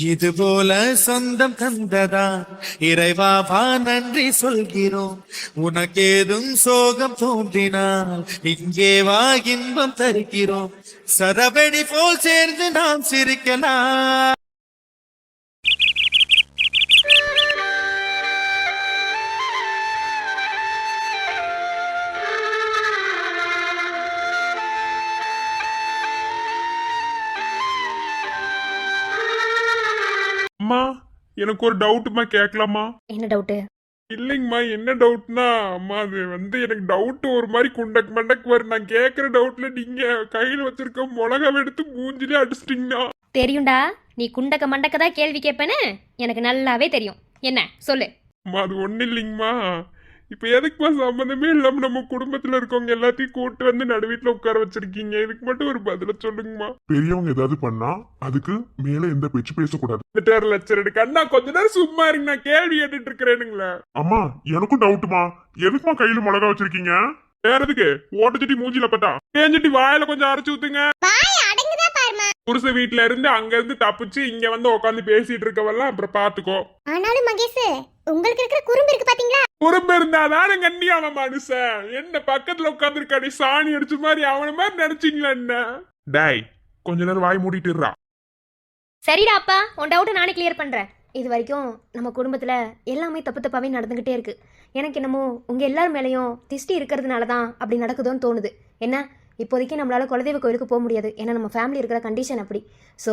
இது போல சொந்தம் தந்ததா இறைவாவா நன்றி சொல்கிறோம். உனக்கேதும் சோகம் தோன்றினால் இங்கே வா இன்பம் தருகிறோம். சரவெடி போல் சேர்ந்து நாம் சிரிக்கலாம். அம்மா, எனக்கு ஒரு டவுட்மா, கேட்கலாமா? என்ன டவுட்டு? இல்லைங்கம்மா, என்ன டவுட்னா அம்மா, அது எனக்கு டவுட் ஒரு மாதிரி குண்டக் மண்டக் வரும். நான் கேட்குற டவுட்ல நீங்க கையில் வச்சிருக்க மிளகாவை எடுத்து மூஞ்சிலே அடிச்சிட்டீங்கன்னா. தெரியும்டா, நீ குண்டக்க மண்டக்க தான் கேள்வி கேட்பேன்னு எனக்கு நல்லாவே தெரியும். என்ன சொல்லு? அம்மா, அது ஒன்றும் இல்லைங்கம்மா. இப்போ எதுக்குமா சம்மந்தமே இல்லாம நம்ம குடும்பத்துல இருக்கவங்க எல்லாத்தையும் கூட்டு வந்து நடுவீட்டுல உட்கார வச்சிருக்கீங்க? இதுக்கு மட்டும் ஒரு பதில சொல்லுங்கம்மா. பெரியவங்க ஏதாவது பண்ணா அதுக்கு மேல எந்த பேச்சு பேசக்கூடாது. லட்சம் கண்ணா, கொஞ்ச நேரம் சும்மா இருங்க, நான் கேள்வி கேட்டுட்டு இருக்கிறேனுங்களா. அம்மா, எனக்கும் டவுட்டுமா, எதுக்குமா கையில மிளகா வச்சிருக்கீங்க? வேற எதுக்கு? ஓட்டச்சட்டி மூஞ்சில பத்தா தேஞ்சட்டி வாயில கொஞ்சம் அரைச்சு ஊத்துங்க. புருஷ வீட்டுல இருந்து அங்க இருந்து தப்பிச்சு இங்க வந்து உட்காந்து பேசிட்டு இருக்கவெல்லாம் அப்புறம் பாத்துக்கோ. ஆனாலும் மகேஷ், உங்களுக்கு இருக்கிற குறும்பு இருக்கு பாத்தீங்களா? குறும்பு இருந்தாதானே கண்ணி அவன் மனுஷன். என்ன பக்கத்துல உட்காந்து இருக்காடி சாணி அடிச்ச மாதிரி அவன மாதிரி நினைச்சீங்களா என்ன? டாய், கொஞ்ச நேரம் வாய் மூடிட்டுறா. சரிடா அப்பா, உன் டவுட்டை நானே கிளியர் பண்றேன். இது வரைக்கும் நம்ம குடும்பத்துல எல்லாமே தப்பு தப்பாவே நடந்துகிட்டே இருக்கு. எனக்கு என்னமோ உங்க எல்லார் மேலேயும் திஷ்டி இருக்கிறதுனால தான் அப்படி நடக்குதோன்னு தோணுது. என்ன, இப்போதைக்கு நம்மளால குலதெய்வ கோயிலுக்கு போக முடியாது, ஏன்னா நம்ம ஃபேமிலி இருக்கிற கண்டிஷன் அப்படி. ஸோ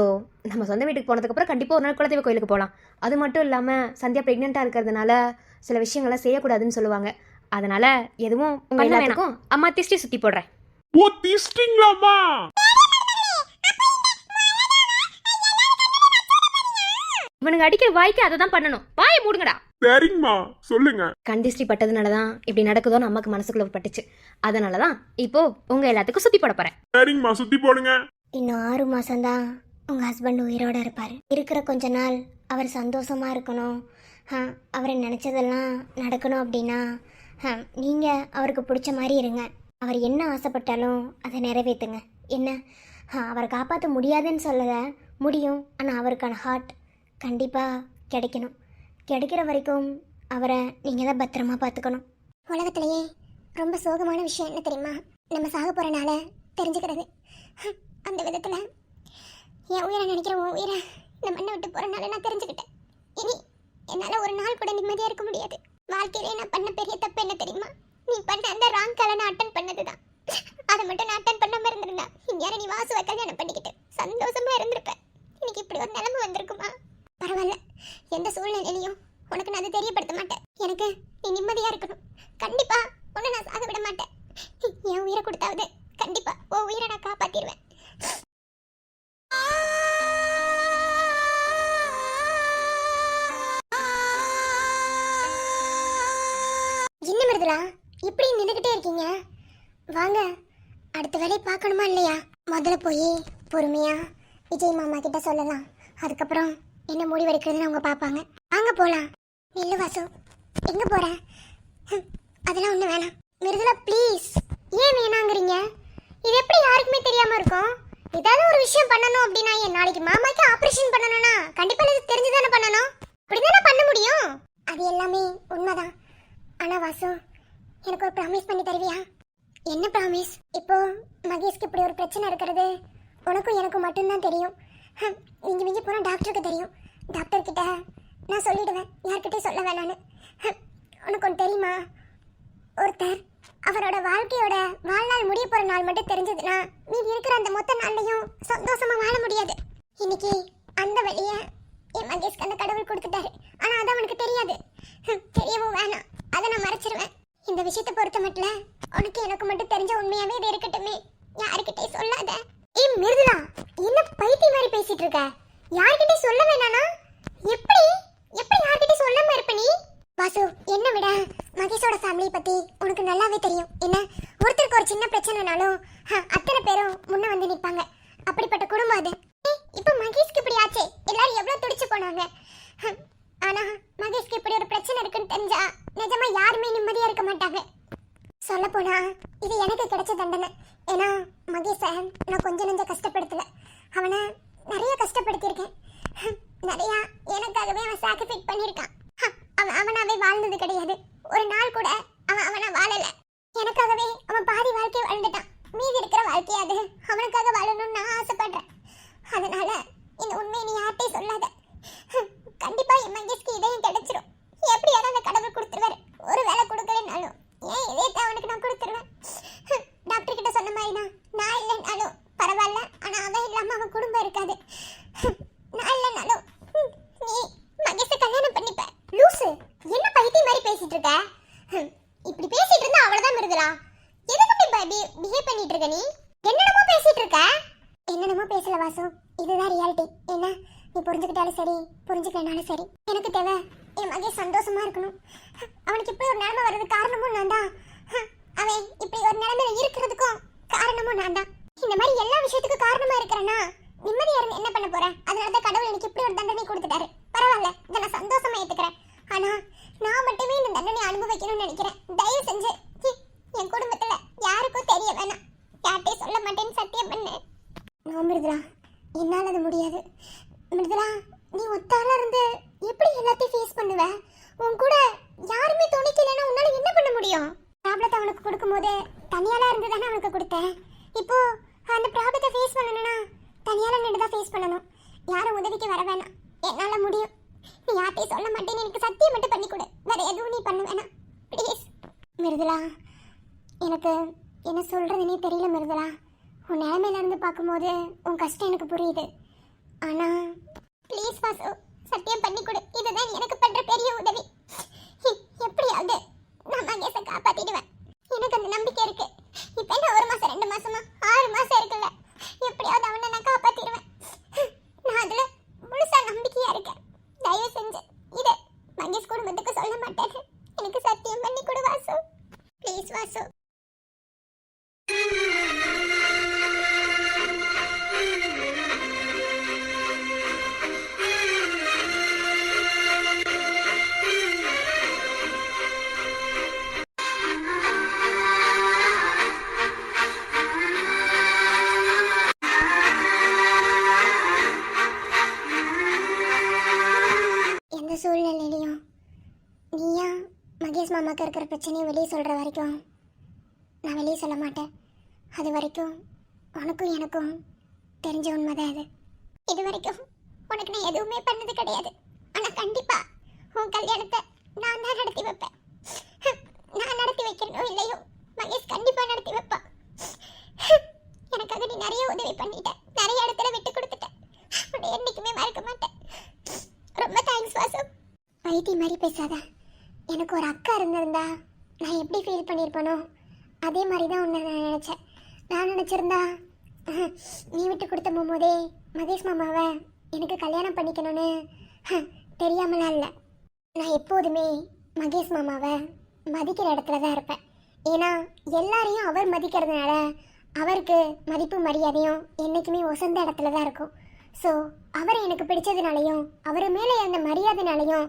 நம்ம சொந்த வீட்டுக்கு போனதுக்கப்புறம் கண்டிப்பாக ஒரு நாள் குலதெய்வ கோயிலுக்கு போகலாம். அது மட்டும் இல்லாமல் சந்தியா ப்ரெக்னெண்ட்டாக இருக்கிறதுனால சில விஷயங்கள்லாம் செய்யக்கூடாதுன்னு சொல்லுவாங்க. அதனால எதுவும் உங்க எல்லாருக்கும் அம்மா திஷ்டி சுற்றி போடுறேன். ஓ, திஷ்டிங்களாமா? இவனுக்கு அடிக்கிற வாய்க்கு அதை தான் பண்ணணும். வாயை மூடுங்கடா. சரிங்கம்மா, சொல்லுங்க. கண்டிஷ்டி பட்டதுனால தான் இப்படி நடக்குதோன்னு அம்மாக்கு மனசுக்குள்ள பட்டுச்சு. அதனால தான் இப்போ உங்க எல்லாத்துக்கும் சுத்தி போட போறேன். சரிங்கம்மா, சுத்தி போடுங்க. இன்னும் 6 மாசம்தான் உங்க ஹஸ்பண்ட் உயிரோட இருப்பாரு. இருக்கிற கொஞ்ச நாள் அவர் சந்தோஷமா இருக்கணும், அவரை நினைச்சதெல்லாம் நடக்கணும் அப்படின்னா நீங்க அவருக்கு பிடிச்ச மாதிரி இருங்க. அவர் என்ன ஆசைப்பட்டாலும் அதை நிறைவேற்றுங்க. என்ன, அவரை காப்பாற்ற முடியாதுன்னு சொல்லல, முடியும். ஆனால் அவருக்கான ஹார்ட் கண்டிப்பாக கிடைக்கணும். கிடைக்கிற வரைக்கும் அவரை நீங்கள் தான் பத்திரமா பார்த்துக்கணும். உலகத்திலேயே ரொம்ப சோகமான விஷயம் என்ன தெரியுமா? நம்ம சாக போகிறனால தெரிஞ்சுக்கிறது. அந்த விதத்தில் என் உயிரை நினைக்கிற உன் உயிரை இந்த மண்ணை விட்டு போகிறனால நான் தெரிஞ்சுக்கிட்டேன். இனி என்னால் ஒரு நாள் கூட நிம்மதியாக இருக்க முடியாது. வாழ்க்கையிலே நான் பண்ண பெரிய தப்பு என்ன தெரியுமா? நீ பண்ண அந்த ராங் காலை நான் அட்டன் பண்ணது தான். அதை மட்டும் நான் அட்டன் பண்ணாமல் இருந்திருந்தா இங்கே நீ வாசுவை கல்யாணம் பண்ணிக்கிட்டு சந்தோஷமாக இருந்திருப்பேன். இன்னைக்கு இப்படி ஒரு நிலைமை வந்திருக்குமா? பரவாயில்ல, எந்த சூழ்நிலையிலையும் உனக்கு நான் அதை தெரியப்படுத்த மாட்டேன். எனக்கு நீ நிம்மதியா இருக்கணும். கண்டிப்பா உன்னை நான் சாக விட மாட்டேன். என் உயிரை கொடுத்தாவது கண்டிப்பா உன் உயிரை நான் காப்பாத்திடுவேன். என்ன மருதுலா, இப்படி நின்றுகிட்டே இருக்கீங்க? வாங்க, அடுத்த வேலையை பார்க்கணுமா இல்லையா? முதல்ல போய் பொறுமையா விஜய் மாமா கிட்ட சொல்லலாம். அதுக்கப்புறம் என்ன முடிவெடுக்கிறதுன்னு அவங்க பார்ப்பாங்க. வாங்க போலாம். இல்ல வாசு, எங்க போற? அதெல்லாம் ஒண்ணு வேணாம். மிருதுலா ப்ளீஸ், ஏன் வேணாங்கிறீங்க? இது எப்படி யாருக்குமே தெரியாம இருக்கும்? ஏதாவது ஒரு விஷயம் பண்ணணும் அப்படின்னா, என் நாளைக்கு மாமாக்கு ஆபரேஷன் பண்ணணும்னா கண்டிப்பா இது தெரிஞ்சுதானே பண்ணணும். அப்படிதானே பண்ண முடியும். அது எல்லாமே உண்மைதான். ஆனா வாசு, எனக்கு ஒரு ப்ராமிஸ் பண்ணி தருவியா? என்ன ப்ராமிஸ்? இப்போ மகேஷ்க்கு இப்படி ஒரு பிரச்சனை இருக்கிறது உனக்கும் எனக்கும் மட்டும்தான் தெரியும். மிஞ்சி போனா டாக்டருக்கு தெரியும். டாக்டர் கிட்ட நான் சொல்லிடுவேன், யார்கிட்டயும் சொல்ல வேணான்னு. உனக்கு ஒன்று தெரியுமா? ஒருத்தர் அவரோட வாழ்க்கையோட வாழ்நாள் முடிய போற நாள் மட்டும் தெரிஞ்சதுன்னா மீதி இருக்கிற அந்த மொத்த நாள்லையும் சந்தோஷமா வாழ முடியாது. இன்னைக்கு அந்த வழிய என் மகேஷ்க்கு அந்த கடவுள் கொடுத்துட்டாரு. ஆனா அது அவனுக்கு தெரியாது. தெரியவும் வேணாம், அதை நான் மறைச்சிருவேன். இந்த விஷயத்தை பொறுத்த மட்டும் உனக்கு எனக்கு மட்டும் தெரிஞ்ச உண்மையாவே இது இருக்கட்டுமே, யாருக்கிட்டையும் சொல்லாத. ஏய் மிருதுலா, என்ன பைத்திய மாதிரி பேசிட்டு இருக்க? யார்கிட்ட சொல்ல வேணானா? எப்படி எப்படி யார்கிட்ட சொல்லாம இருப்ப நீ? வாசு, என்ன விட மகேஷோட ஃபேமிலி பத்தி உனக்கு நல்லாவே தெரியும். என்ன, ஒருத்தருக்கு ஒரு சின்ன பிரச்சனைனாலும் அத்தனை பேரும் முன்ன வந்து நிப்பாங்க. அப்படிப்பட்ட குடும்பம் அது. இப்ப மகேஷ்க்கு இப்படி ஆச்சே, எல்லாரும் எவ்வளவு துடிச்சு போனாங்க. ஆனா மகேஷ்க்கு இப்படி ஒரு பிரச்சனை இருக்குன்னு தெரிஞ்சா நிஜமா யாருமே நிம்மதியா இருக்க மாட்டாங்க. சொல்ல போனா இது எனக்கு கிடைச்ச தண்டனை. ஏன்னா மகேஷ நான் கொஞ்சம் நெஞ்ச கஷ்டப்படுத்தல, அவனை நிறைய கஷ்டப்படுத்தியிருக்கேன். நிறைய நிம்மதியாக வாழணும்னு நான் ஆசைப்படுறேன். அதனால இந்த உண்மையை நீ யார்கிட்டையும் சொல்லாத. கண்டிப்பா என் மகேஷ்க்கு இதயம் கிடைச்சிரும். எப்படியாவது அந்த கடவுள் கொடுத்துருவாரு. ஒரு வேலை கொடுக்கலனாலும் ஏன் இதயத்தை அவனுக்கு நான் கொடுத்துருவேன். டாக்டர் கிட்ட சொன்ன மாதிரி நான் இல்லைனாலும் பரவாயில்ல, ஆனா அவன் இல்லாம அவன் குடும்பம் இருக்காது. நான் இல்லைனாலும் நீ மகேஷை கல்யாணம் பண்ணிப்ப. லூசு, என்ன பைத்தியம் மாதிரி பேசிட்டு இருக்க? இப்படி பேசிட்டு இருந்தா அவ்வளவுதான் மிருதுலா. எதுக்கு இப்படி பிஹேவ் பண்ணிட்டு இருக்க? நீ என்னென்னமோ பேசிட்டு இருக்க. என்னென்னமோ பேசல வாசு, இதுதான் ரியாலிட்டி. என்ன நீ புரிஞ்சுக்கிட்டாலும் சரி புரிஞ்சுக்கலனாலும் சரி, எனக்கு தேவை என் மகேஷ் சந்தோஷமா இருக்கணும். அவனுக்கு இப்படி ஒரு நிலைமை வர்றது காரணமும் நான் தான். அவன் இப்படி ஒரு நிலைமையில இருக்கிறதுக்கும் காரணமும் நான் தான். இந்த மாதிரி எல்லா விஷயத்துக்கும் காரணமா இருக்கிறேன்னா நிம்மதியா இருந்து என்ன பண்ண போறேன்? அதனாலதான் கடவுள் எனக்கு இப்படி ஒரு தண்டனை கொடுத்துட்டாரு. பரவாயில்ல, இதை நான் சந்தோஷமா ஏத்துக்கிறேன். ஆனா நான் மட்டுமே இந்த தண்டனை அனுபவிக்கணும்னு நினைக்கிறேன். தயவு செஞ்சு என் குடும்பத்துல யாருக்கும் தெரிய வேணாம். யார்கிட்டையும் சொல்ல மாட்டேன்னு சத்தியம் பண்ணேன். நான் மிருதுலா, என்னால அது முடியாது. மிருதுலா, நீ ஒத்தால இருந்து எப்படி எல்லாத்தையும் ஃபேஸ் பண்ணுவ? உன் கூட யாருமே துணைக்கு இல்லைன்னா உன்னால என்ன பண்ண முடியும்? ப்ராப்ளத்தை அவனுக்கு கொடுக்கும்போது தனியால இருந்து தானே அவனுக்கு கொடுத்தேன். இப்போ அந்த ப்ராப்ளத்தை ஃபேஸ் பண்ணணும்னா தனியால நின்று தான் ஃபேஸ் பண்ணணும். யாரும் உதவிக்கு வர வேணாம். என்னால முடியும். நீ யார்கிட்டையும் சொல்ல மாட்டேன்னு எனக்கு சத்தியம் மட்டும் பண்ணி கொடு. வேற எதுவும் நீ பண்ண வேணாம் ப்ளீஸ். மிருதுலா, எனக்கு என்ன சொல்றதுன்னே தெரியல மிருதுலா. உன் நிலைமையில இருந்து பார்க்கும்போது உன் கஷ்டம் எனக்கு புரியுது. ஆனா ப்ளீஸ் வாசு, சத்தியம் பண்ணி கொடு. இதுதான் எனக்கு பண்ற பெரிய உதவி. எப்படியாவது நான் மகேஷை காப்பாத்திடுவேன். எனக்கு அந்த நம்பிக்கை இருக்கு. இப்ப என்ன 1 மாசம் 2 மாசமா 6 மாசம் இருக்குல்ல, எப்படியாவது அவனை நான் காப்பாத்திடுவேன். நான் அதுல முழுசா நம்பிக்கையா இருக்கேன். தயவு செஞ்சு இத மகேஷ் குடும்பத்துக்கு சொல்ல மாட்டேன். எனக்கு சத்தியம் பண்ணி கொடு வாசு, ப்ளீஸ் வாசு. எந்த சூழ்நிலையிலையும் நீயா மகேஷ் மாமாக்கு இருக்கிற பிரச்சனையை வெளியே சொல்கிற வரைக்கும் நான் வெளியே சொல்ல மாட்டேன். அது வரைக்கும் உனக்கும் எனக்கும் தெரிஞ்ச உண்மைதான் அது. இது வரைக்கும் உனக்கு நான் எதுவுமே பண்ணது கிடையாது. ஆனால் கண்டிப்பா உன் கல்யாணத்தை நான் தான் நடத்தி வைப்பேன். நான் நடத்தி வைக்கணும் இல்லையோ, மகேஷ் கண்டிப்பா நடத்தி வைப்பான். எனக்காக நீ நிறைய உதவி பண்ணிட்ட, நிறைய இடத்துல விட்டு கொடுத்துட்ட. உன்னை என்னைக்குமே மறக்க மாட்டேன். ரொம்ப தேங்க்ஸ் வாசு. பைத்தியம் மாதிரி பேசாத. எனக்கு ஒரு அக்கா இருந்திருந்தா நான் எப்படி ஃபீல் பண்ணியிருப்பேனோ அதே மாதிரி தான் உன்னை நான் நினச்சேன். நான் நினச்சிருந்தா நீ விட்டு கொடுத்த போதே மகேஷ் மாமாவை எனக்கு கல்யாணம் பண்ணிக்கணும்னு தெரியாமலாம் இல்லை. நான் எப்போதுமே மகேஷ் மாமாவை மதிக்கிற இடத்துல தான் இருப்பேன். ஏன்னா எல்லாரையும் அவர் மதிக்கிறதுனால அவருக்கு மதிப்பு மரியாதையும் என்றைக்குமே உசந்த இடத்துல தான் இருக்கும். ஸோ அவரை எனக்கு பிடிச்சதுனாலையும் அவர் மேலே இருந்த மரியாதைனாலையும்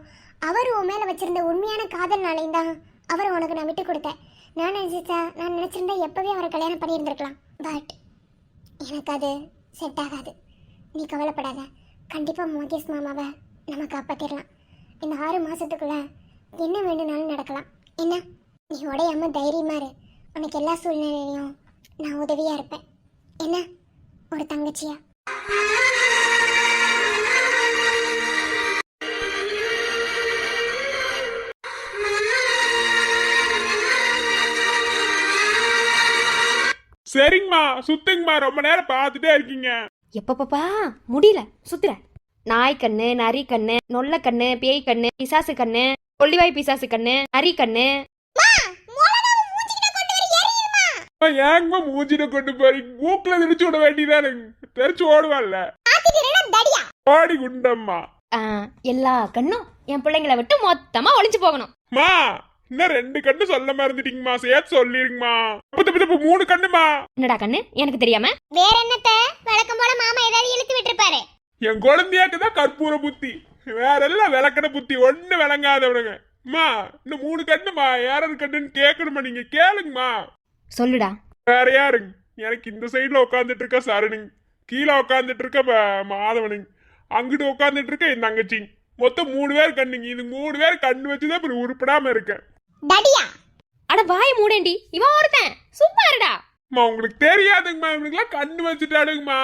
அவர் உன் மேலே வச்சிருந்த உண்மையான காதல்னாலையும் தான் அவரை உனக்கு நான் விட்டு கொடுத்தேன். நான் நினச்சிருந்தா எப்போவே அவரை கல்யாணம் பண்ணியிருந்திருக்கலாம். பட் எனக்கு அது செட் ஆகாது. நீ கவலைப்படாத. கண்டிப்பாக மகேஷ் மாமாவை நம்ம காப்பாற்றிடலாம். இந்த 6 மாதத்துக்குள்ள என்ன வேண்டும்னாலும் நடக்கலாம். என்ன நீ உடையாம தைரியமா இரு. உனக்கு எல்லா சூழ்நிலையிலையும் நான் உதவியாக இருப்பேன். என்ன ஒரு தங்கச்சியா. சரிங்கம்மா, சுத்துங்கம்மா. ரொம்ப நேரம் பார்த்துட்டே இருக்கீங்க. எப்பப்பா முடியல சுத்துற. நாய் கண்ணு, நரி கண்ணு, நொல்ல கண்ணு, பேய் கண்ணு, பிசாசு கண்ணு, கொள்ளிவாய் பிசாசு கண்ணு, நரி கண்ணு. ஏங்கம்மா மூஞ்சில கொண்டு போறீங்க? மூக்குல திணிச்சு விட வேண்டியதானே, தெரிச்சு ஓடுவாள்ல. ஓடி குண்டம்மா. எல்லா கண்ணும் என் பிள்ளைங்களை விட்டு மொத்தமா ஒளிஞ்சு போகணும். மா இன்னும் 2 கண்ணு சொல்ல மறந்துட்டீங்கம்மா, சேர்த்து சொல்லிருங்கம்மா. 3 கண்ணுமா. என்னடா கண்ணு எனக்கு தெரியாம? வேற என்னத்த வழக்கம் போல மாமா ஏதாவது இழுத்து விட்டுருப்பாரு. என் குழந்தையாக்குதான் கற்பூர புத்தி, வேற எல்லாம் விளக்கண புத்தி ஒண்ணு விளங்காதவனுங்க. மா இன்னும் 3 கண்ணுமா, யாராவது கண்ணுன்னு கேட்கணுமா? நீங்க கேளுங்கம்மா. சொல்லுடா. வேற யாருங்க? எனக்கு இந்த சைடுல உட்காந்துட்டு இருக்க சரணுங்க, கீழே உட்காந்துட்டு இருக்க மாதவனுங்க, அங்கிட்டு உட்காந்துட்டு இருக்க என் தங்கச்சி. மொத்தம் 3 பேர் கண்ணுங்க. இது 3 பேர் கண்ணு வச்சுதான் இப்படி உருப்படாம இருக்கேன். அட வாய மூடேண்டி, இவன் ஒருத்தன் சும்மா இருடா. அம்மா உங்களுக்கு தெரியாதுங்கம்மா, இவனுக்குலாம் கண்ணு வச்சுட்டானுங்கம்மா,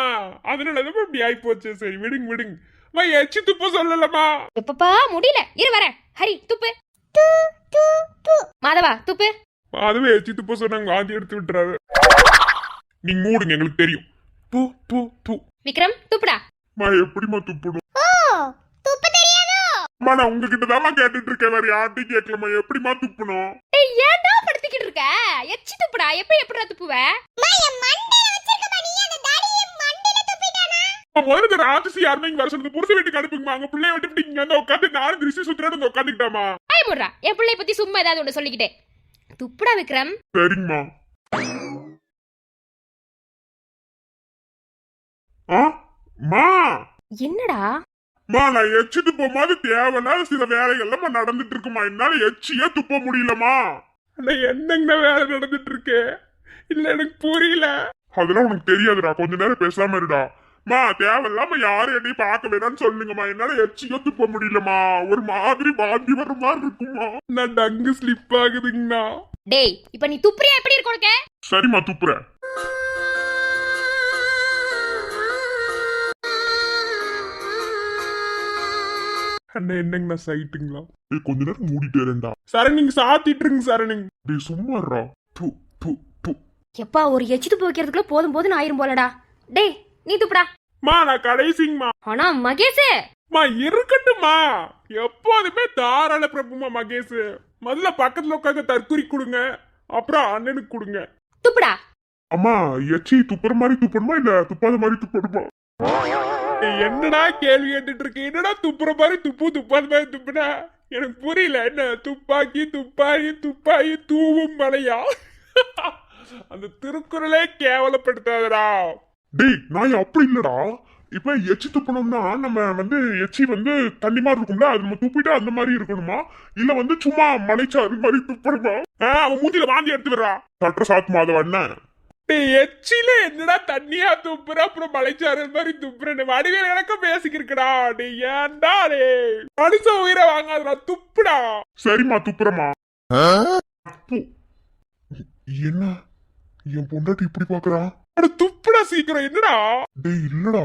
அதனாலதான் இப்படி ஆயி போச்சு. சரி விடுங்க விடுங்க. அம்மா எச்சி துப்ப சொல்லலம்மா. எப்பப்பா முடியல, இரு வரேன். ஹரி துப்பு. மாதவா துப்பு. அதுவே எச்சி துப்ப சொன்னாங்க, வாந்தி எடுத்து விட்டுறாரு. நீங்க மூடுங்க, எங்களுக்கு தெரியும். பூ பூ பூ. விக்ரம் துப்புடா. அம்மா எப்படிம்மா துப்பணும்? ஓ துப்பு தெரியாதோ? அம்மா நான் உங்ககிட்ட தான் கேட்டுட்டு இருக்கேன், வேற யார்ட்டையும் கேட்கலம்மா. எப்படிம்மா துப்பணும்? டேய் ஏன்டா படுத்திக்கிட்டு இருக்க? எச்சி துப்புடா. எப்படிடா துப்புவ? என் மண்டையில வச்சிருக்கமா நீ அந்த தாடியை மண்டையில துப்பிட்டானா? முதல்ல ராஜசி யாருமே இங்க வர சொல்லுங்க, புருஷ வீட்டுக்கு அனுப்புங்கம்மா. அங்க பிள்ளைய விட்டு இங்க வந்து உட்காந்து நானும் திருஷ்டி சுத்திராடு வந்து உட்காந்துக்கிட்டாமா. ஆய் முடுறா. என் பிள்ளைய பத்தி சும்மா ஏதாவது ஒன்று சொல்லிக்கிட்டே. துப்புடா விக்ரம். சரிங்கம்மா. மா என்னடா? மா நான் எச்சி துப்பும் போது தேவையில்லாத சில வேலைகள்லாம் நடந்துட்டு இருக்குமா, என்னால எச்சியே துப்ப முடியலமா. என்னங்க வேலை நடந்துட்டு இருக்கு? இல்ல எனக்கு புரியல. அதெல்லாம் உனக்கு தெரியாதுடா, கொஞ்ச நேரம் பேசாம இருடா. மா தேவையில்லாம யாரும் என்னையும் பார்க்க வேணாம்னு சொல்லுங்கம்மா, என்னால எச்சியே துப்ப முடியலமா. ஒரு மாதிரி வாந்தி வர மாதிரி இருக்குமா. நான் டங்கு ஸ்லிப் ஆகுதுங்கண்ணா. டேய் இப்ப நீ துப்புறியா? எப்படி இருக்கு உனக்கு? சரிம்மா துப்புறேன். அண்ணா என்னங்கண்ணா சைட்டுங்களா? கொஞ்ச நேரம் மூடிட்டே ரெண்டா. சரணிங்க சாத்திட்டு இருங்க சரணிங்க. டேய் சும்மாறா. து து து. எப்பா ஒரு எச்சி துப்பு வைக்கிறதுக்குள்ள போதும் போதும் ஆயிரும் போலடா. டேய் நீ துப்புடா. மா நான் கடைசிங்கம்மா. ஆனா மகேஷ் மா இருக்கட்டும்மா, எப்போதுமே தாராள பிரபுமா மகேஷ். முதல்ல பக்கத்துல உட்காந்து தற்குறி கொடுங்க, அப்புறம் அண்ணனுக்கு கொடுங்க. துப்புடா. அம்மா எச்சி துப்புற மாதிரி துப்பணுமா இல்ல துப்பாத மாதிரி துப்பணுமா? என்னடா கேள்வி கேட்டுட்டு இருக்கு? என்னடா துப்புற மாதிரி துப்பு, துப்பாத மாதிரி துப்புனா எனக்கு புரியல. என்ன துப்பாக்கி துப்பாயி துப்பாயி தூவும் மலையா? அந்த திருக்குறளே கேவலப்படுத்தாதடா. டேய் நான் அப்படி இல்லடா. இப்ப எச்சி துப்பணும்னா நம்ம எச்சி தண்ணி மாதிரி இருக்கும்ல, அது நம்ம துப்பிட்டா அந்த மாதிரி இருக்கணுமா, இல்ல சும்மா மலைச்சாறு மாதிரி துப்பணுமா? அவன் மூஞ்சில வாந்தி எடுத்து விடுறா. சட்ட சாத்து மாதவ அண்ணன். எச்சில என்னடா தண்ணியா துப்புற, அப்புறம் மலைச்சாறு மாதிரி துப்புறேன்னு வடிவேல் எனக்கும் பேசிக்கிருக்கடா. டே ஏன்டா டே மனுஷ உயிரை வாங்காதடா, துப்புடா. சரிம்மா துப்புறமா. என்ன என் பொண்டாட்டி இப்படி பாக்குறா? துப்புடா சீக்கிரம். என்னடா? டேய் இல்லடா.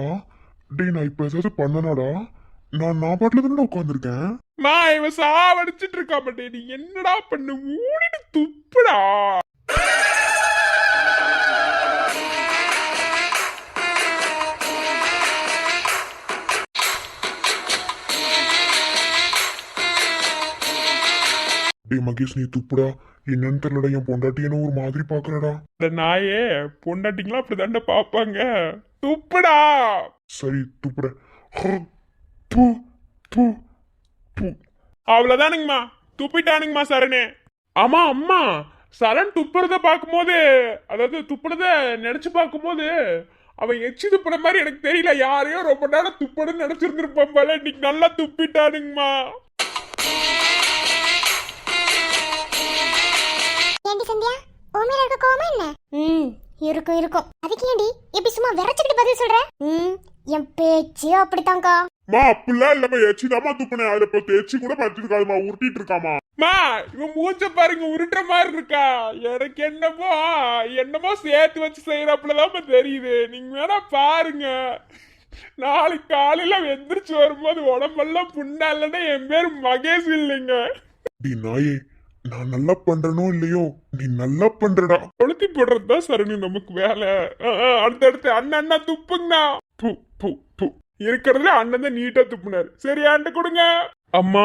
டேய் நான் இப்ப ஏதாவது பண்ணனாடா? நான் பாட்டுல தானே உட்காந்துருக்கேன். நான் இவன் சாவடிச்சிட்டு இருக்கா. பட்டே நீ என்னடா பண்ணு? மூடிட்டு துப்புடா. டேய் மகேஷ் நீ துப்புடா. என்னன்னு தெரியலடா, என் பொண்டாட்டின்னு ஒரு மாதிரி பாக்குறடா. இந்த நாயே பொண்டாட்டிங்களா அப்படிதாண்ட பாப்பாங்க. துப்புடா. சரி துப்புறேன். அவ்வளவுதானுங்கம்மா, துப்பிட்டானுங்கம்மா சரணே. ஆமா அம்மா, சரண் துப்புறத பாக்கும்போது, அதாவது துப்புறத நினைச்சு பாக்கும்போது அவன் எச்சி துப்புற மாதிரி எனக்கு தெரியல. யாரையோ ரொம்ப நேரம் துப்புறன்னு நினைச்சிருந்திருப்பான் போல. இன்னைக்கு நல்லா துப்பிட்டானுங்கம்மா. ஏண்டி சந்தியா, உன் மேல இருக்க கோவமா என்ன? இருக்கும் இருக்கும். அதுக்கு ஏண்டி இப்படி சும்மா விரச்சிக்கிட்டு பதில் சொல்ற? என் பேச்சு அப்படித்தான்க்கா. மா அப்படிலாம் இல்லம்மா, எச்சி தாமா துப்புனேன். அதுல இப்ப எச்சி கூட பத்திருக்காதுமா, உருட்டிட்டு இருக்காமா. மா இவன் மூஞ்ச பாருங்க, உருட்டுற மாதிரி இருக்கா. எனக்கு என்னமோ சேர்த்து வச்சு செய்யறப்பலதான் தெரியுது. நீங்க வேணா பாருங்க. நாளைக்கு காலையில எந்திரிச்சு வரும்போது உடம்பெல்லாம் புண்ணா இல்லைன்னா என் பேரு மகேஷ் இல்லைங்க. நாயே நான் நல்லா பண்றனோ இல்லையோ, நீ நல்லா பண்றடா. கொளுத்தி போடுறதுதான் சரணி நமக்கு வேலை. அடுத்தடுத்து அண்ணா துப்புங்கண்ணா. இருக்கிறதுல அண்ணன் தான் நீட்டா துப்புனாரு. சரி ஆண்ட கொடுங்க. அம்மா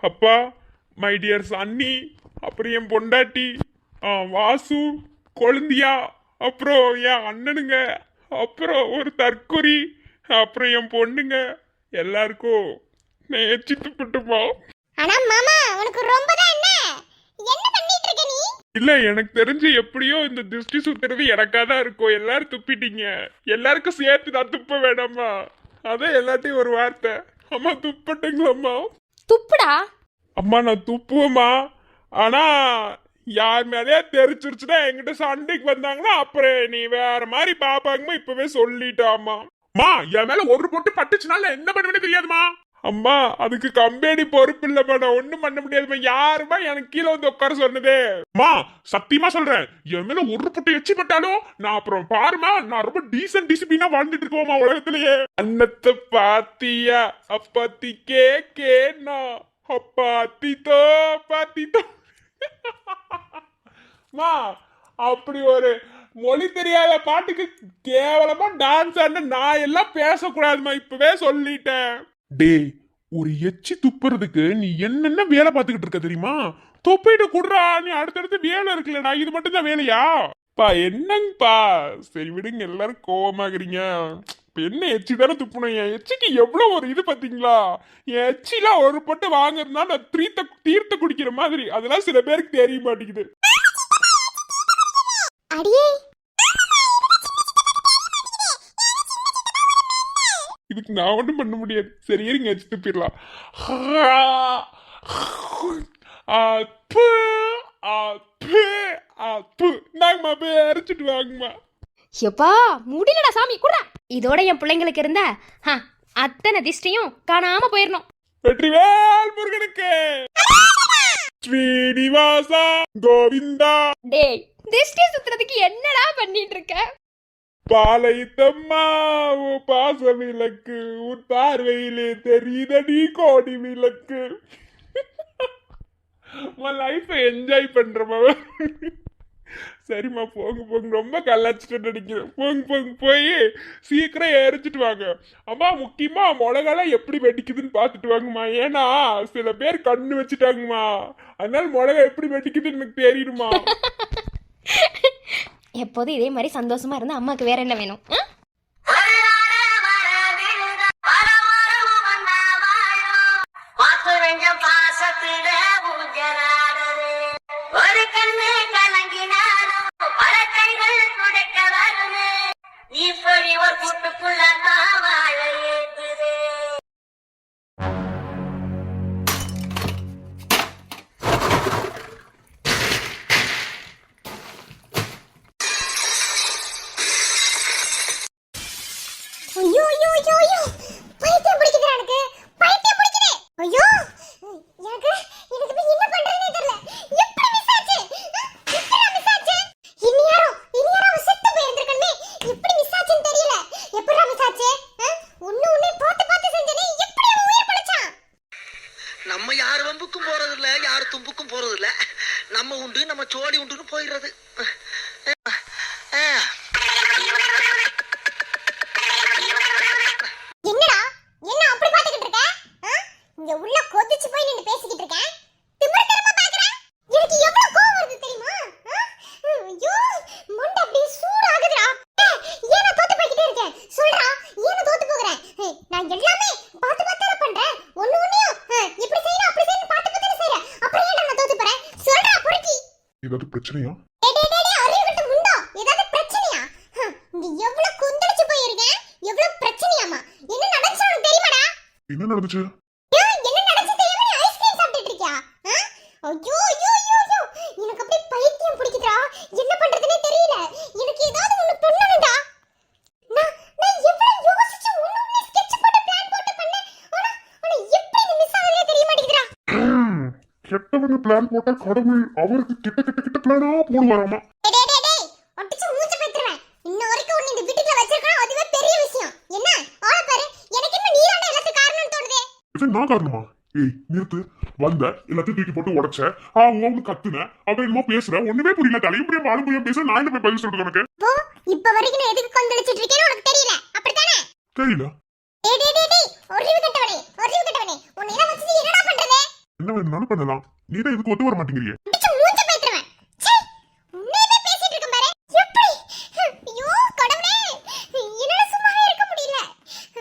அப்பா மை டியர்ஸ் அண்ணி, அப்புறம் என் பொண்டாட்டி வாசு கொழுந்தியா, அப்புறம் என் அண்ணனுங்க, அப்புறம் ஒரு தற்கொரி, அப்புறம் என் பொண்ணுங்க எல்லாருக்கும் நான் எச்சி துப்பிட்டுமா. ஆனா மாமா உனக்கு ரொம்ப தான் என்ன பண்ணிட்டு இருக்க நீ? இல்ல எனக்கு தெரிஞ்சு எப்படியோ இந்த திருஷ்டி சுத்துறது எனக்காதான் இருக்கும். எல்லாரும் துப்பிட்டீங்க, எல்லாருக்கும் சேர்த்து நான் துப்ப வேணாமா? அதான் எல்லாத்தையும் ஒரு வார்த்தை. அம்மா துப்பட்டுங்களம்மா. துப்புடா. அம்மா நான் துப்புவேம்மா. ஆனா யார் மேலேயா தெரிச்சிருச்சுன்னா என்கிட்ட சண்டைக்கு வந்தாங்கன்னா அப்புறம் நீ வேற மாதிரி பாப்பாங்கம்மா. இப்பவே சொல்லிட்டாமா. மா என் மேல ஒரு பொட்டு பட்டுச்சுனால என்ன பண்ணுவேன்னு தெரியாதுமா. அம்மா அதுக்கு கம்பெனி பொறுப்பு இல்லம்மா, நான் ஒண்ணும் பண்ண முடியாதுமா. யாருமா எனக்கு கீழே வந்து உட்கார சொன்னதே? அம்மா சத்தியமா சொல்றேன், என் மேல ஒரு புட்டு எச்சி பட்டாலும் நான் அப்புறம் பாருமா, நான் ரொம்ப டீசன்ட் டிசிப்ளினா வாழ்ந்துட்டு இருக்கோமா உலகத்திலேயே. அன்னத்தை பாத்தியா அப்பாத்தி கேக்கேனா அப்பாத்தித்தோ பாத்தித்தோ. மா அப்படி ஒரு மொழி தெரியாத பாட்டுக்கு கேவலமா டான்ஸ் ஆடின நான் எல்லாம் பேசக்கூடாதுமா, இப்பவே சொல்லிட்டேன். டேய், ஒரு எச்சி துப்புறதுக்கு நீ என்னென்ன வேலை பார்த்துக்கிட்டு இருக்க தெரியுமா? துப்பிட்டு குடுறா, நீ அடுத்தடுத்து வேலை இருக்குல்லடா, இது மட்டும் தான் வேலையா? பா என்னங்கப்பா, சரி விடுங்க, எல்லாரும் கோவமாகறீங்க. இப்ப என்ன எச்சி தானே துப்புனோம், என் எச்சிக்கு எவ்வளவு ஒரு இது பாத்தீங்களா? என் எச்சிலாம் ஒரு பட்டு வாங்குறதுனா நான் தீர்த்த குடிக்கிற மாதிரி, அதெல்லாம் சில பேருக்கு தெரிய மாட்டேங்குது. அடியே இதுக்கு நான் ஒன்றும் பண்ண முடியாது. சரி இருங்க, எச்சு துப்பிடலாம். நாங்கம்மா போய் அரைச்சிட்டு வாங்கம்மா. எப்பா முடியலடா சாமி குடுறா. இதோட என் பிள்ளைங்களுக்கு இருந்த அத்தனை திஷ்டியும் காணாம போயிடணும். வெற்றிவேல் முருகனுக்கு, ஸ்ரீனிவாசா கோவிந்தா. டேய் திஷ்டி சுத்துறதுக்கு என்னடா பண்ணிட்டு இருக்க? பாலைத்தம்மா ஓ பாச விளக்கு, உன் பார்வையிலே தெரியுதடி கோடி விளக்கு. உன் லைஃபை என்ஜாய் பண்றமா. சரிம்மா போங்க போங்க, ரொம்ப கல்லாச்சிட்டு நினைக்கிறேன். போங்க போங்க, போய் சீக்கிரம் எரிச்சிட்டு வாங்க. அம்மா முக்கியமா மிளகாலாம் எப்படி வெடிக்குதுன்னு பார்த்துட்டு வாங்கம்மா. ஏன்னா சில பேர் கண்ணு வச்சுட்டாங்கம்மா, அதனால மிளகா எப்படி வெடிக்குதுன்னு எனக்கு தெரியணுமா. எப்போதும் இதே மாதிரி சந்தோஷமா இருந்தா அம்மாக்கு வேற என்ன வேணும்? ஐயோ ஐயோ ஐயோ ஐயோ, பைத்தியம் பிடிக்குதுடா எனக்கு, பைத்தியம் பிடிக்குது. ஐயோ எனக்கு எனக்கு இப்ப என்ன பண்றதுனே தெரியல. எப்படி மிஸ் ஆச்சு? எப்படி மிஸ் ஆச்சு? இனியாரோ செத்து போயிருந்திருக்கனே, எப்படி மிஸ் ஆச்சுன்னு தெரியல. எப்படிடா மிஸ் ஆச்சு? ஒண்ணு பார்த்து செஞ்சனே, எப்படி அவன் உயிர் பழச்சான்? நம்ம யார் வம்புக்கும் போறது இல்ல, யார் தும்புக்கும் போறது இல்ல. நம்ம உண்டு நம்ம சோடி உண்டுன்னு போயிடுறது. என்னடா என்ன அப்படி பாத்துக்கிட்டு இருக்க? இங்க உள்ள கொதிச்சு போய் நின்னு பேசிக்கிட்டு இருக்கேன். திமிர்த்தனமா பாக்குற? எனக்கு எவ்வளவு கோவம் வருது தெரியுமா? ஐயோ மண்ட அப்படியே சூடாகுதுடா. ஏன் நான் தோத்து போய்கிட்டே இருக்கேன்? சொல்றா, ஏன் நான் தோத்து போகிறேன்? நான் எல்லாமே பார்த்து பண்றேன். ஒண்ணையும் இப்படி செய்யணும் அப்படி செய்யணும் பார்த்து செய்றேன். அப்புறம் ஏன் நான் தோத்து போறேன்? சொல்றா பொறுக்கி. ஏதாவது பிரச்சனையா? அறிவுகிட்ட முண்டோ, ஏதாவது பிரச்சனையா? இங்க எவ்வளவு கொந்தளிச்சு போயிருக்கேன். எவ்வளவு பிரச்சனையாமா? என்ன நடந்துச்சு உனக்கு தெரியுமாடா? என்ன நடந்துச்சு? என்ன நடந்துச்சு தெரியாம நீ ஐஸ்கிரீம் சாப்பிட்டுட்டு இருக்கியா? ஐயோ ஐயோ ஐயோ ஐயோ, எனக்கு அப்படியே பைத்தியம் பிடிக்குதுடா. என்ன பண்றதுனே தெரியல. எனக்கு ஏதாவது ஒண்ணு பண்ணணும்டா. நான் எவ்வளவு யோசிச்சு ஒண்ணு ஸ்கெட்ச் போட்டு பிளான் போட்டு பண்ணேன். ஆனா எப்படி இது மிஸ் ஆகவே தெரிய மாட்டேங்குதுடா. கெட்டவங்க பிளான் போட்டா கடவுள் அவருக்கு கிட்ட பிளானா போடுவாராமா. டேய் ஒட்டிச்சு மூஞ்ச பேத்துறேன். இன்ன வரைக்கும் உன்னை இந்த வீட்டுக்குள்ள வச்சிருக்கணும், அதுவே பெரிய விஷயம். என்ன ஆள பாரு, எனக்கு என்ன நீரான எல்லாத்துக்கு காரணம்னு தோணுதே. இது நான் காரணமா? ஏய் நிறுத்து. வந்த எல்லாத்தையும் தூக்கி போட்டு உடைச்ச, அவங்க கத்துன, அவ என்னமோ பேசுற, ஒண்ணுமே புரியல. தலையும் புரியும் வாழும் புரியும் பேச, நான் என்ன போய் பதில் சொல்றது உனக்கு? இப்ப வரைக்கும் நான் எதுக்கு கொந்தளிச்சிட்டு இருக்கேன்னு உனக்கு தெரியல, அப்படித்தானே? தெரியல. டேய் அறிவு கட்டவனே, உன்னை எல்லாம் வச்சு என்னடா பண்றது? என்ன வேணும்னாலும் பண்ணலாம். நீ தான் எதுக்கு ஒத்து வர மாட்டேங்கிறியே? அடிச்சு மூஞ்ச பேத்துறேன். சீ, உன்னையவே பேசிட்டு இருக்கேன் பாரு. எப்படி? ஐயோ கடவுளே, என்னால சும்மாவே இருக்க முடியல.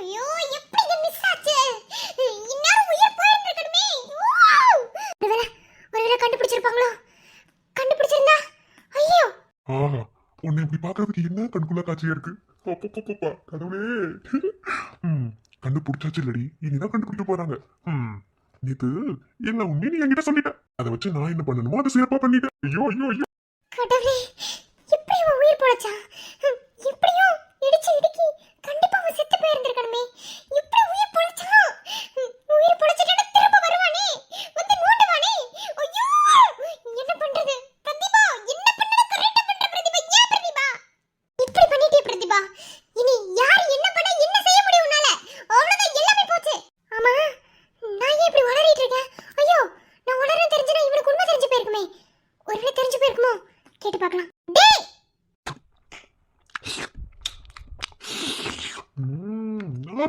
ஐயோ எப்படி இது மிஸ் ஆச்சு? இந்நேரம் உயிர் போயிருக்கணுமே. ஒருவேளை கண்டுபிடிச்சிருப்பாங்களோ? கண்டுபிடிச்சிருந்தா ஐயோ. ஆஹா, உன்னை இப்படி பாக்குறதுக்கு என்ன கண்குள்ள காட்சியா இருக்கு. அப்பப்பப்பா, கடவுளே. கண்டுபிடிச்சாச்சு இல்லடி, இனிதான் கண்டுபிடிக்க போறாங்க. நேத்து என்ன உண்மையை நீ என்கிட்ட சொல்லிட்ட. அதை வச்சு நான் என்ன பண்ணணுமோ அதை சிறப்பா பண்ணிட்டேன். ஐயோ ஐயோ ஐயோ கடவுளே, எப்படி அவன் உயிர் போடச்சான்? எப்படியும் இடிச்சு இடுக்கி கண்டிப்பா அவன் செத்து போயிருந்திருக்கணுமே. எப்படி உயிர் போடச்சான்?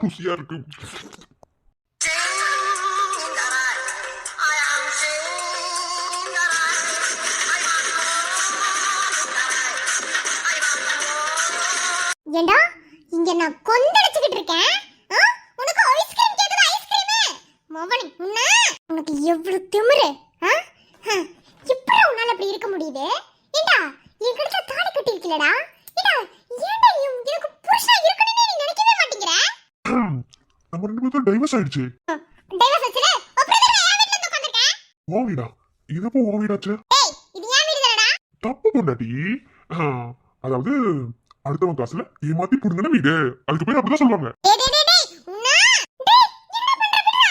ருசியா இருக்கு. ஏண்டா இங்க நான் கொந்தளிச்சுக்கிட்டு இருக்கேன். உனக்கு ஐஸ்கிரீம் கேக்குது, ஐஸ்கிரீம் மோகனி உனக்கு எவ்வளவு திமிரு. எப்படி உன்னால அப்படி இருக்க முடியுது? ஏண்டா என் கழுத்துல தாலி கட்டி இருக்கலடா. ஏண்டா ஏண்டா எனக்கு புருஷனா இருக்கணும்னு நீ நினைக்கவே மாட்டேங்கற? நம்ம ரெண்டு பேரும் டைவர்ஸ் ஆயிடுச்சு. டைவர்ஸ் ஆச்சுல? அப்புறம் நான் ஏன் வீட்ல வந்து உட்கார்ந்திருக்கேன்? உன் வீடா? இதப்போ உன் வீடாச்சு? ஏய் இது ஏன் வீடு தானடா? தப்பு பொண்டாட்டி. அதாவது அடுத்தவன் காசுல ஏமாத்தி புடுங்கின வீடு, அதுக்கு பேர் அப்படிதான் சொல்லுவாங்க. டேய் டேய் டேய் டேய் உன்னா டேய் என்ன பண்ற பிடா?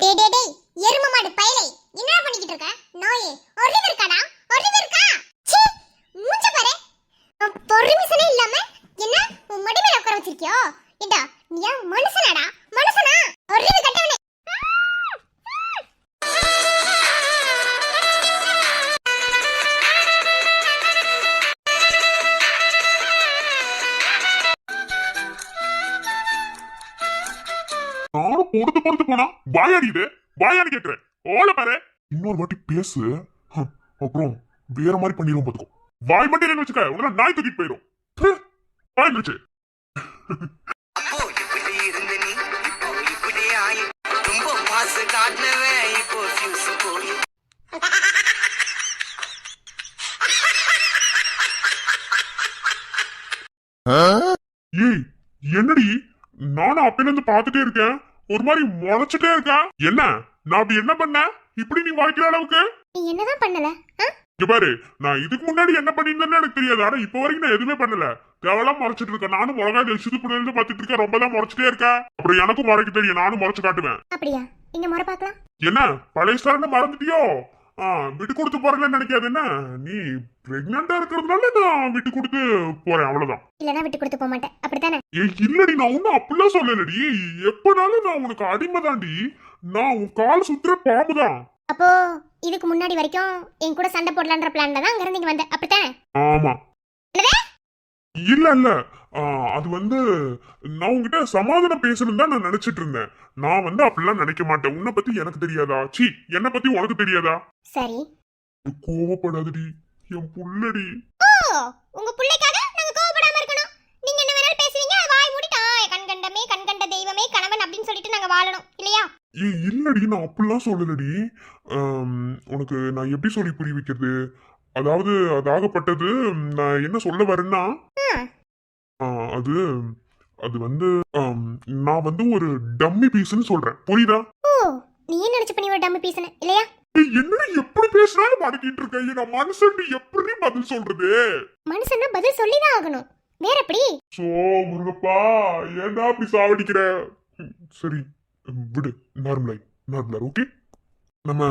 டேய் டேய் டேய் எரும மாடு பயலே என்ன பண்ணிக்கிட்டு இருக்க? நோயே அறிவு இருக்காடா? அறிவு இருக்கா? சீ மூஞ்ச பாரு. பொறுமைசனே இல்லாம என்ன உன் மடி மேல உட்கார வச்சிருக்கியோ? ஏண்டா நீ ஏன் மனுஷனாடா? மனுஷனா? அறிவு கட்டவனே. நானும் பொறுத்து போனா வாயாடிது, வாயாடி கேக்குறேன். ஓல பாரு. இன்னொரு வாட்டி பேசு, அப்புறம் வேற மாதிரி பண்ணிடுவோம் பாத்துக்கோ. வாய் மட்டும் என்ன வச்சுக்க, உடனே நாய் தூக்கிட்டு போயிடும். வாய்ந்துச்சு. அப்போ இப்படி இருந்த நீ இப்போ இப்படி ஆயி ரொம்ப மாசு காட்டினவன் இப்போ ஃபியூஸ் போய் ஏய் என்னடி, நானும் அப்பையில இருந்து பாத்துட்டே இருக்கேன், ஒரு மாதிரி முளைச்சிட்டே இருக்கா. என்ன நான் அப்படி என்ன பண்ண இப்படி நீ வாய்க்கிற அளவுக்கு? நீ என்னதான் பண்ணல? இங்க பாரு, நான் இதுக்கு முன்னாடி என்ன பண்ணிருந்தேன்னு எனக்கு தெரியாது. ஆனா இப்ப வரைக்கும் நான் எதுவுமே பண்ணல. தேவலாம் முறைச்சிட்டு இருக்கேன். நானும் மிளகாய் வச்சுட்டு புனந்து பாத்துட்டு இருக்கேன். ரொம்ப தான் முறைச்சிட்டே இருக்கேன். அப்புறம் எனக்கும் முறைக்க தெரியும், நானும் முறைச்சு காட்டுவேன். அப்படியா? இங்க முறை பார்க்கலாம். என்ன பழைய ஸ்டார்னு மறந்துட்டியோ? விட்டு கொடுத்து போறேன்னு நினைக்காது. என்ன நீ பிரெக்னண்டா இருக்கிறதுனால நான் விட்டு கொடுத்து போறேன், அவ்வளவுதான். இல்லனா விட்டு கொடுத்து போக மாட்டேன், அப்படித்தானே? ஏய் இல்லடி, நான் ஒன்னும் அப்படிலாம் சொல்லலடி. எப்பனாலும் நான் உனக்கு அடிமை தாண்டி. நான் உன் கால் சுத்துற பாம்புதான். அப்போ இதுக்கு முன்னாடி வரைக்கும் என் கூட சண்டை போடலான்ற பிளான்ல தான் அங்க இருந்து இங்க வந்த, அப்படித்தானே? ஆமா. இல்ல இல்ல, அது வந்து நான் உங்ககிட்ட சமாதானம் பேசணும் தான் நான் நினைச்சிட்டு இருந்தேன். நான் வந்து அப்படிலாம் நினைக்க மாட்டேன். உன்னை பத்தி எனக்கு தெரியாதா? சீ, என்னை பத்தி உனக்கு தெரியாதா? சரி. கோவப்படாதடி என் புள்ளடி. ஓ உங்க பிள்ளைக்காக நாங்க கோவப்படாம இருக்கணும். நீங்க என்ன வேணாலும் பேசுவீங்க, வாய் மூடிட்டா கண்கண்டமே கண்கண்ட தெய்வமே கணவன் அப்படின்னு சொல்லிட்டு நாங்க வாழணும் இல்லையா? ஏய் இல்லடி, நான் அப்படிலாம் சொல்லலடி. உனக்கு நான் எப்படி சொல்லி புரிய வைக்கிறது? அதாவது அதாகப்பட்டது, நான் என்ன சொல்ல வரேன்னா, அது அது வந்து நான் வந்து ஒரு டம்மி பீஸ்னு சொல்றேன், புரியுதா? ஓ நீ என்ன நினைச்சு பண்ணி ஒரு டம்மி பீஸ்னு இல்லையா? என்ன எப்படி பேசுறாலும் மடக்கிட்டு இருக்க. நான் மனுஷன் எப்படி பதில் சொல்றது? மனுஷன்னா பதில் சொல்லிதான் ஆகணும், வேற எப்படி? சோ முருகப்பா, ஏன்டா அப்படி சாவடிக்கிற? சரி விடு, நார்மலா ஓகே, நம்ம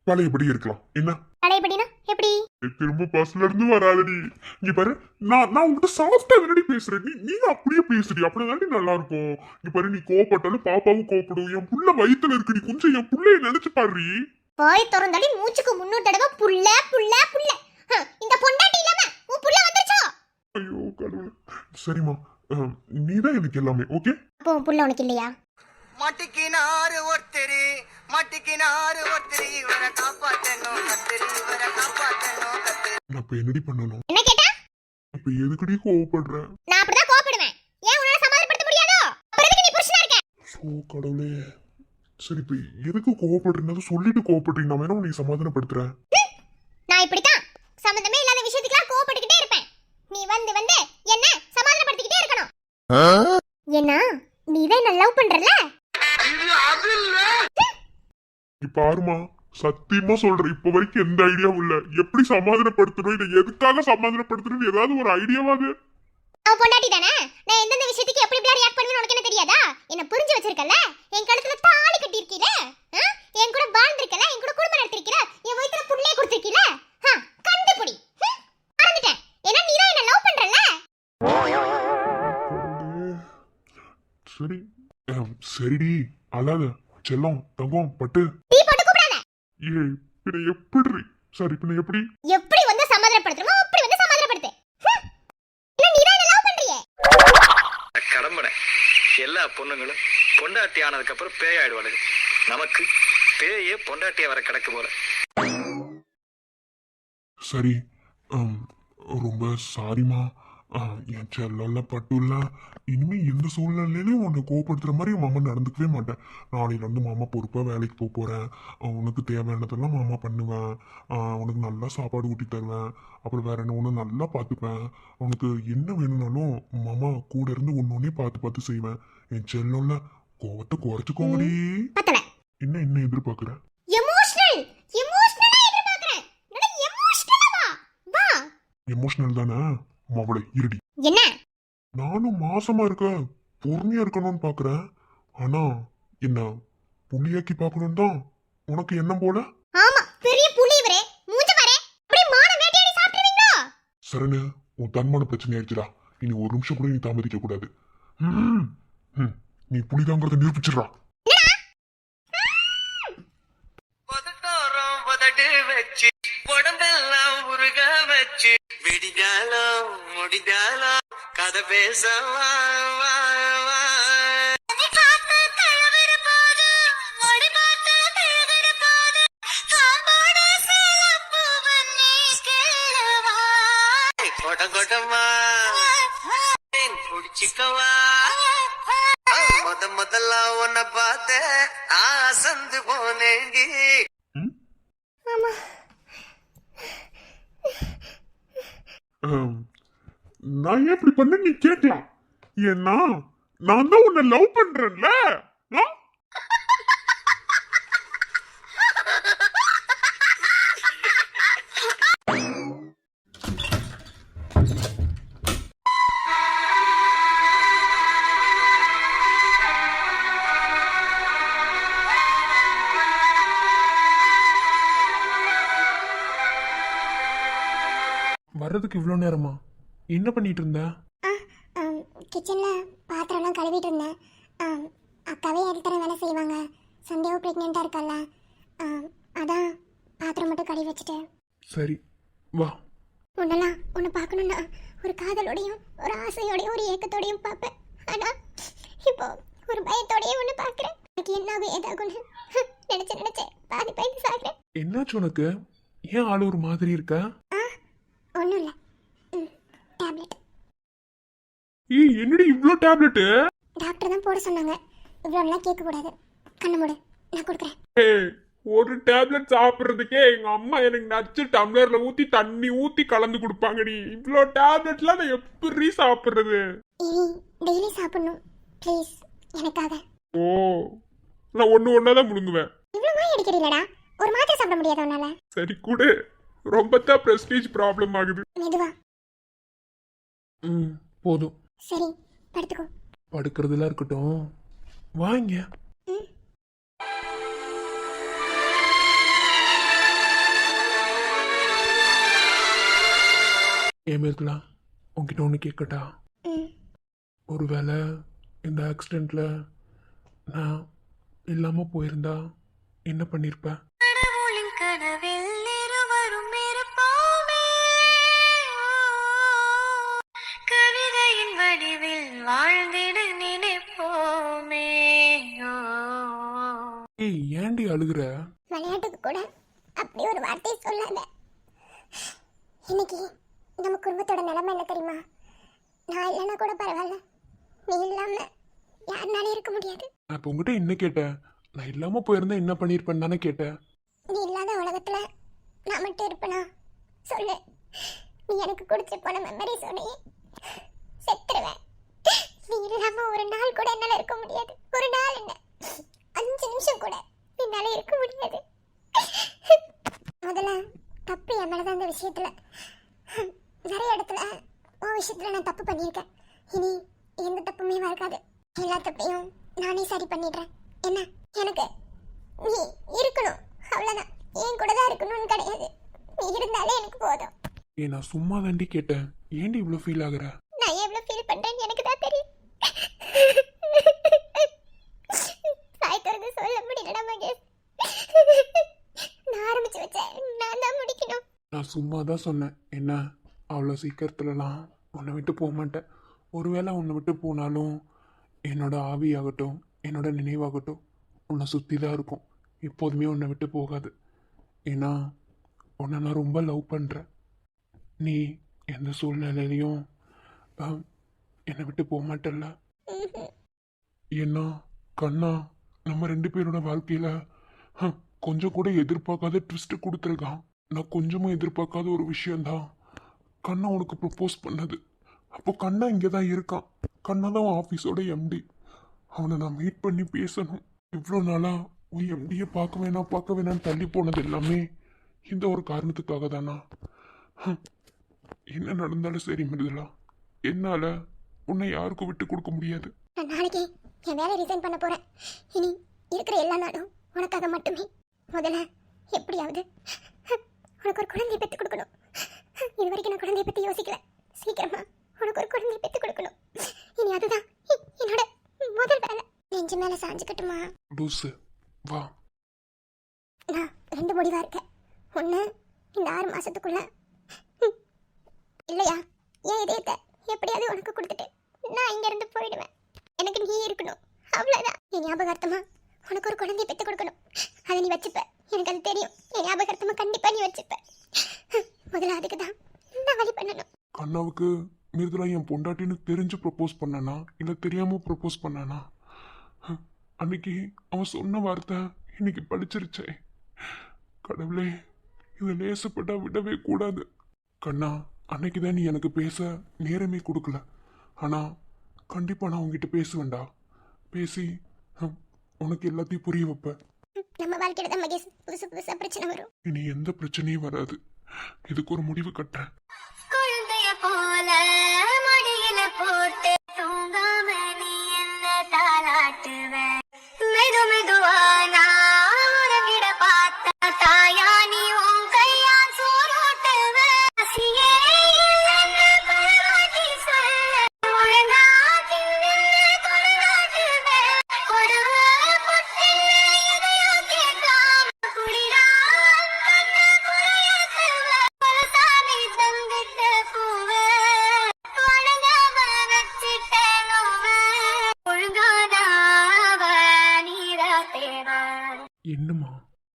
பழையபடி இருக்கலாம். என்ன பழையபடினா எப்படி? திரும்ப பஸ்ல இருந்து வராதடி. இங்க பாரு, நான் உங்ககிட்ட சாஃப்டா தானடி பேசுறேன். நீ அப்படியே பேசுடி, அப்படிதாண்டி நல்லா இருக்கும். இங்க பாரு, நீ கோவப்பட்டாலும் பாப்பாவும் கோவப்படும். என் புள்ள வயித்துல இருக்கு, நீ கொஞ்சம் என் புள்ளைய நினைச்சு பாரு. வாய் திறந்தாடி மூச்சுக்கு 300 தடவை புள்ள புள்ள புள்ள. இந்த பொண்டாட்டி இல்லாம உன் புள்ள வந்துருச்சோ? ஐயோ கடவுளே. சரிம்மா, நீதான் எனக்கு எல்லாமே. ஓகே, அப்போ உன் புள்ள உனக்கு இல்லையா? மாட்டிக்கினாரு ஒருத்தரு இவரை காப்பாத்தணும் கத்திரி, இவரை காப்பாத்தணும் கத்திரி. நான் இப்ப என்னடி பண்ணணும்? என்ன கேட்டா? இப்ப எதுக்கடி கோவப்படுறேன்? நான் அப்படிதான் கோவப்படுவேன். ஏன் உன்னால சமாதானப்படுத்த முடியாதோ? அப்புறம் எதுக்கு நீ புருஷனா இருக்க? சோ கடவுளே. சரி இப்ப எதுக்கு கோவப்படுறீங்க சொல்லிட்டு கோவப்படுறீங்க, நான் வேணும் நீ சமாதானப்படுத்துறேன். நான் இப்படித்தான் சம்பந்தமே இல்லாத விஷயத்துக்குலாம் கோவப்பட்டுக்கிட்டே இருப்பேன். நீ வந்து வந்து என்ன சமாதானப்படுத்திக்கிட்டே இருக்கணும். ஏன்னா நீ தான் என்ன லவ் பண்றல. நீ பாருமா, சத்தியமா சொல்றேன், இப்ப வரைக்கும் எந்த ஐடியாவும் இல்ல. எப்படி சமாதானப்படுத்தணும், இதை எதுக்காக சமாதானப்படுத்தணும், ஏதாவது ஒரு ஐடியாவாது? அவ பொண்டாட்டி தானே, நான் எந்தெந்த விஷயத்துக்கு எப்படி எப்படி ரியாக்ட் பண்ணுவேன்னு உனக்கு என்ன தெரியாதா? என்ன புரிஞ்சு வச்சிருக்கல, என் கழுத்துல தாலி கட்டி இருக்கீல, என் கூட வாழ்ந்திருக்கல, என் கூட குடும்பம் நடத்திருக்கல, என் வயித்துல புள்ளைய கொடுத்திருக்கீல, கண்டுபிடி. மறந்துட்டேன், ஏன்னா நீ தான் என்ன லவ் பண்றல. சரி சரிடி, அழாத செல்லம் தங்கம் பட்டு. டீ போட்டு கூப்பிடாத. ஏய் பின்ன எப்படி? சரி பின்ன எப்படி? எப்படி வந்து சமாதானப்படுத்துறோமோ அப்படி வந்து சமாதானப்படுத்து. இல்ல நீ தான் என்ன லவ் பண்றியே. கடம்பனை. எல்லா பொண்ணுங்களும் பொண்டாட்டி ஆனதுக்கு அப்புறம் பேய் ஆயிடுவாளுங்க. நமக்கு பேயே பொண்டாட்டியா வர கிடக்கு போல. சரி, ரொம்ப சாரிம்மா. என் செல்ல பட்டுல இனிமே எந்த சூழ்நிலையிலையும் உன்னை கோவப்படுத்துற மாதிரி மாமா நடந்துக்கவே மாட்டேன். நாளையில இருந்து மாமா பொறுப்பா வேலைக்கு போக போறேன். உனக்கு தேவையானதெல்லாம் மாமா பண்ணுவேன். உனக்கு நல்லா சாப்பாடு ஊட்டி தருவேன். அப்புறம் வேற என்ன, ஒன்று நல்லா பார்த்துப்பேன். உனக்கு என்ன வேணும்னாலும் மாமா கூட இருந்து ஒன்னொன்னே பார்த்து பார்த்து செய்வேன். என் செல்லம்ல கோவத்தை குறைச்சிக்கோங்கடி. பத்தல என்ன என்ன எதிர்பார்க்குற? எமோஷனல் எமோஷனலா எதிர்பார்க்கறேன். என்னடா எமோஷனலா? வா. எமோஷனல் தானே மவளை இருடி. என்ன? நானும் மாசமா இருக்க பொறுமையா இருக்கணும்னு பாக்குறேன். ஆனா என்ன புள்ளியாக்கி பார்க்கணும் தான் உனக்கு எண்ணம் போல. ஆமா, பெரிய புலி இவரே. மூஞ்ச பாரு. அப்படியே மான வேட்டையாடி சாப்பிடுவீங்களா? சரணு, உன் தன்மான பிரச்சனை ஆயிடுச்சுடா. இனி ஒரு நிமிஷம் கூட நீ தாமதிக்க கூடாது. நீ புலிதாங்கிறத நிரூபிச்சிடா. உதட்டோரம் உதடு வச்சு உடம்பெல்லாம் உருக வச்சு விடிஞ்சாலும் முடிஞ்சாலும் கதை பேச வா, வா, வா. கொடம் கொடமா குடிச்சிக்கவா. முதல்ல உன்னை பார்த்த ஆசந்து போனேண்டி. நான் ஏன் இப்படி பண்ண நீ கேட்கலாம். ஏன்னா நான் தான் உன்னை லவ் பண்றேன்ல. வர்றதுக்கு இவ்வளோ நேரமா? என்ன பண்ணிட்டு இருந்த? கிச்சன்ல பாத்திரம்லாம் கழுவிட்டு இருந்தேன். அக்காவே எடுத்துற வேலை செய்வாங்க. சண்டேவும் ப்ரெக்னெண்ட்டாக இருக்கல்ல, அதான் பாத்திரம் மட்டும் கழுவி வச்சுட்டேன். சரி வா. உன்னெல்லாம் உன்னை பார்க்கணுன்னா ஒரு காதலோடையும் ஒரு ஆசையோடையும் ஒரு ஏக்கத்தோடையும் பார்ப்பேன். ஆனால் இப்போ ஒரு பயத்தோடையும் ஒன்று பார்க்குறேன். எனக்கு என்னாகும் ஏதாகும்னு நினைச்சேன் பாதி பயந்து சாகிறேன். என்னாச்சு உனக்கு? ஏன் ஆளு ஒரு மாதிரி இருக்க? ஒன்றும் இல்லை, டேப்லெட். என்னடி இவ்ளோ டேப்லெட்? டாக்டர் தான் போட சொன்னாங்க. இவ்வளோலாம் கேட்கக்கூடாது. கண்ணு மூடு, நான் கொடுக்குறேன். ஒரு டேப்லெட் சாப்பிட்றதுக்கே எங்க அம்மா எனக்கு நச்சு டம்ளர்ல ஊத்தி தண்ணி ஊத்தி கலந்து கொடுப்பாங்கடி. இவ்ளோ டேப்லெட்லாம் நான் எப்படி சாப்பிட்றது? இனி டெய்லி சாப்பிடணும் ப்ளீஸ், எனக்காக. ஓ, நான் ஒன்னாதான் முழுங்குவேன். இவ்வளோ வாய் அடிக்கிறீங்களடா, ஒரு மாத்திரை சாப்பிட முடியாத உன்னால? சரி கூட, ரொம்ப தான் பிரஸ்டீஜ் ப்ராப்ளம் ஆகுது. மெதுவா. போதும். சரி, படுத்துக்கோ. படுக்கிறதுலாம் இருக்கட்டும், வாங்க. ஏமேற்கலாம், உங்ககிட்ட ஒன்று கேட்கட்டா? ஒருவேளை இந்த ஆக்சிடெண்ட்ல நான் இல்லாம போயிருந்தா என்ன பண்ணிருப்பேன்? ஏண்டி அழுகுற? விளையாட்டுக்கு கூட அப்படி ஒரு வார்த்தை சொல்லாத. இன்னைக்கு நம்ம குடும்பத்தோட நிலைமை என்ன தெரியுமா? நான் இல்லைன்னா கூட பரவாயில்ல, நீ இல்லாம யாருனாலும் இருக்க முடியாது. நான் இப்போ உங்ககிட்ட என்ன கேட்டேன்? நான் இல்லாம போயிருந்தா என்ன பண்ணிருப்பேன்னு தானே கேட்டேன். நீ இல்லாத உலகத்துல நான் மட்டும் இருப்பேனா சொல்லு. நீ எனக்கு குடிச்சு போன மெமரிஸோட செத்துருவேன். நீ இல்லாம ஒரு நாள் கூட என்னால இருக்க முடியாது. ஒரு நாள் என்ன, 5 நிமிஷம் கூட என்னால இருக்க முடியாது. முதல்ல தப்பு என் மேலதான். இந்த விஷயத்துல நிறைய இடத்துல உன் விஷயத்துல நான் தப்பு பண்ணியிருக்கேன். இனி எந்த தப்புமே இருக்காது. எல்லா தப்பையும் நானே சரி பண்ணிடுறேன். என்ன, எனக்கு நீ இருக்கணும், அவ்வளவுதான். என் கூட தான் இருக்கணும்னு கிடையாது. நீ இருந்தாலே எனக்கு போதும். நான் சும்மா தாண்டி கேட்டேன். ஏண்டி இவ்வளவு ஃபீல் ஆகுற? நான் எவ்வளவு ஃபீல் பண்றேன்னு எனக்கு தான் தெரியும். சாய் திறந்து சொல்ல முடியலடா மகேஷ். நான் ஆரம்பிச்சு வச்சேன், நான் தான் முடிக்கணும். நான் சும்மா தான் சொன்னேன். என்ன, அவ்வளோ சீக்கிரத்துலலாம் உன்னை விட்டு போக மாட்டேன். ஒருவேளை உன்னை விட்டு போனாலும் என்னோட ஆவியாகட்டும் என்னோட நினைவாகட்டும் உன்னை சுற்றி தான் இருக்கும். எப்போதுமே உன்னை விட்டு போகாது. ஏன்னா உன்னை நான் ரொம்ப லவ் பண்ணுறேன். நீ எந்த சூழ்நிலையிலையும் என்னை விட்டு போக மாட்டல்ல. ஏன்னா கண்ணா நம்ம 2 பேரோட வாழ்க்கையில கொஞ்சம் கூட எதிர்பார்க்காத ட்விஸ்ட் கொடுத்துருக்கான். நான் கொஞ்சமும் எதிர்பார்க்காத ஒரு விஷயம்தான் கண்ணா உனக்கு ப்ரப்போஸ் பண்ணது. அப்போ கண்ணா இங்கே தான் இருக்கான். கண்ணா தான் ஆஃபீஸோட எம்டி. அவனை நான் மீட் பண்ணி பேசணும். இவ்வளோ நாளாக உன் எம்டியை பார்க்க வேணான்னு தள்ளி போனது எல்லாமே இந்த ஒரு காரணத்துக்காக தானா? என்ன நடந்தாலும் சரி மிருதுலா, என்னால் உன்னை யாருக்கும் விட்டு கொடுக்க முடியாது. நான் நாளைக்கு என் வேலை ரிசைன் பண்ண போறேன். இனி இருக்கிற எல்லா நாளும் உனக்காக மட்டுமே. முதல்ல எப்படியாவது உனக்கு ஒரு குழந்தையை பெற்றுக் கொடுக்கணும். இது வரைக்கும் நான் குழந்தையை பற்றி யோசிக்கல. சீக்கிரமா உனக்கு ஒரு குழந்தையை பெற்றுக் கொடுக்கணும். இனி அதுதான் என்னோட முதல் வேலை. நெஞ்சு மேல சாஞ்சுக்கட்டுமா? லூசு வா. நான் 2 முடிவா இருக்கேன். ஒன்று, இந்த 6 மாசத்துக்குள்ள இல்லையா என் இதயத்தை எப்படியாவது உனக்கு கொடுத்துட்டு நான் இங்க இருந்து போயிடுவேன். எனக்கு நீ இருக்கணும், அவ்வளவுதான். என் ஞாபகார்த்தமா உனக்கு ஒரு குழந்தையை பெற்று கொடுக்கணும். அதை நீ வச்சுப்ப, எனக்கு அது தெரியும். என் ஞாபகார்த்தமா கண்டிப்பா நீ வச்சுப்ப. முதல்ல அதுக்கு தான் நான் வழி பண்ணணும். கண்ணாவுக்கு மிருதுலா என் பொண்டாட்டின்னு தெரிஞ்சு ப்ரப்போஸ் பண்ணானா இல்லை தெரியாம ப்ரப்போஸ் பண்ணானா? அன்னைக்கு அவன் சொன்ன வார்த்தை இன்னைக்கு படிச்சிருச்சே. கடவுளே, இதை லேசப்பட்டா விடவே கூடாது. கண்ணா, அன்னைக்கு தான் நீ எனக்கு பேச நேரமே கொடுக்கல. ஆனால் கண்டிப்பாக நான் உங்ககிட்ட பேசுவேன்டா. பேசி உனக்கு எல்லாத்தையும் புரிய வைப்பேன். நம்ம வாழ்க்கையில தான் மகேஷ் புதுசா பிரச்சனை வரும். இனி எந்த பிரச்சனையும் வராது. இதுக்கு ஒரு முடிவு கட்டுறேன். குழந்தைய போல மடியில போட்டு தூங்காம நீ என்ன தாளாட்டுவ. மெது மெதுவா நான் உறங்கிட பார்த்த தாயா நீ உன் கையால் சோறாட்டுவ. பசியே இல்லைன்னு பரவாட்டி சொல்ல. ஒழுங்கா தின்னு கொண்டாட்டுவ. கொடுவ பொட்டின்னு எதையோ கேட்காம குடிடா கண்ண குறையாத்துவ. பலசாமி தந்துட்ட பூவ ஒழுங்காம வச்சிட்டேன் நோவ. ஒழுங்கானாவ நீரா தேவ. என்னம்மா